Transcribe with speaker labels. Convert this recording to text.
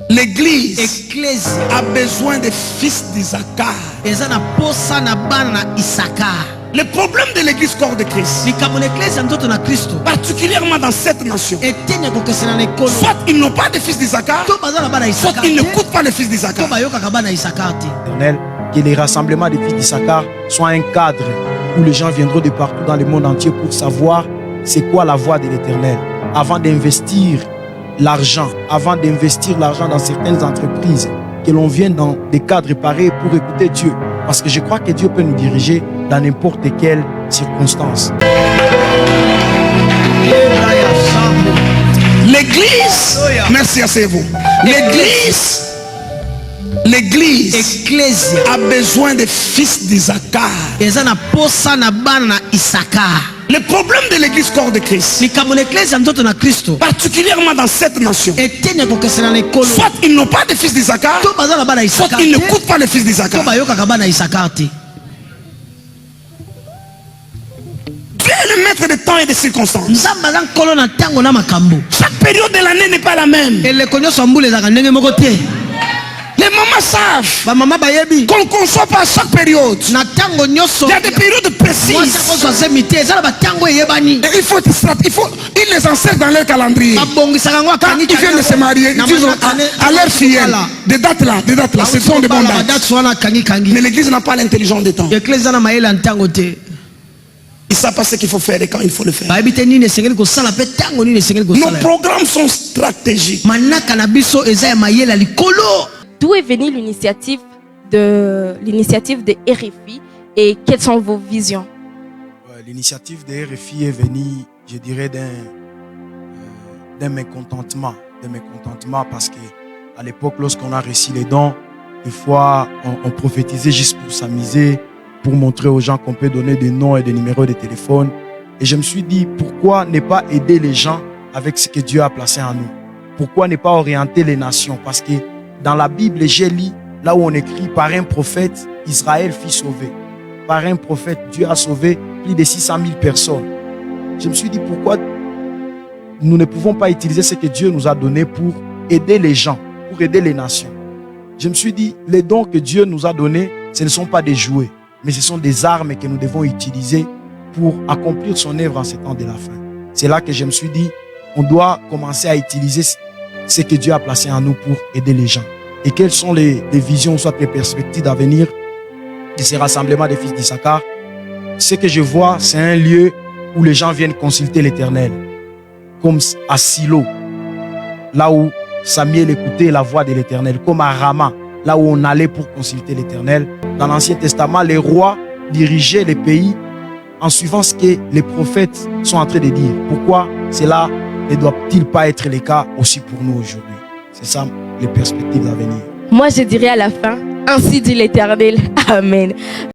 Speaker 1: L'église a besoin des fils d'Isaac. Le problème de l'église corps de Christ, particulièrement dans cette nation, soit ils n'ont pas de fils d'Isaac, soit ils n'écoutent pas les fils d'Isaac.
Speaker 2: Que les rassemblements des fils d'Issachar soient un cadre où les gens viendront de partout dans le monde entier pour savoir c'est quoi la voie de l'Éternel. Avant d'investir l'argent, dans certaines entreprises, que l'on vienne dans des cadres pareils pour écouter Dieu. Parce que je crois que Dieu peut nous diriger dans n'importe quelle circonstance.
Speaker 1: L'église, merci à vous. L'église a besoin des fils d'Isaac. Le problème de l'église corps de Christ, particulièrement dans cette nation, soit ils n'ont pas de fils d'Isaac, soit ils n'écoutent pas les fils d'Isaac. Dieu est le maître des temps et des circonstances. Chaque période de l'année n'est pas la même. Les mamans savent qu'on ne conçoit pas à chaque période. Il y a des périodes précises. Et il faut ils les enseignent dans leur calendrier. Quand ils viennent de se marier, ils disent à leur fille, des dates là, ce sont des bonnes dates. Mais l'église n'a pas l'intelligence des temps. Ils savent pas ce qu'il faut faire et quand il faut le faire. Nos programmes sont stratégiques.
Speaker 3: D'où est venue l'initiative de RFI et quelles sont vos visions?
Speaker 2: L'initiative de RFI est venue, je dirais, d'un mécontentement. Parce qu'à l'époque, lorsqu'on a reçu les dons, des fois, on prophétisait juste pour s'amuser, pour montrer aux gens qu'on peut donner des noms et des numéros de téléphone. Et je me suis dit, pourquoi ne pas aider les gens avec ce que Dieu a placé en nous? Pourquoi ne pas orienter les nations? Parce que dans la Bible, j'ai lu là où on écrit par un prophète, Israël fut sauvé. Par un prophète, Dieu a sauvé plus de 600 000 personnes. Je me suis dit pourquoi nous ne pouvons pas utiliser ce que Dieu nous a donné pour aider les gens, pour aider les nations. Je me suis dit, les dons que Dieu nous a donnés, ce ne sont pas des jouets, mais ce sont des armes que nous devons utiliser pour accomplir son œuvre en ces temps de la fin. C'est là que je me suis dit, on doit commencer à utiliser ce que Dieu a placé en nous pour aider les gens. Et quelles sont les visions, soit les perspectives d'avenir de ces rassemblements des fils d'Issachar? Ce que je vois, c'est un lieu où les gens viennent consulter l'Éternel. Comme à Silo, là où Samuel écoutait la voix de l'Éternel. Comme à Rama, là où on allait pour consulter l'Éternel. Dans l'Ancien Testament, les rois dirigeaient les pays en suivant ce que les prophètes sont en train de dire. Pourquoi cela ne doit-il pas être le cas aussi pour nous aujourd'hui? C'est ça les perspectives d'avenir.
Speaker 3: Moi, je dirais à la fin, ainsi dit l'Éternel. Amen.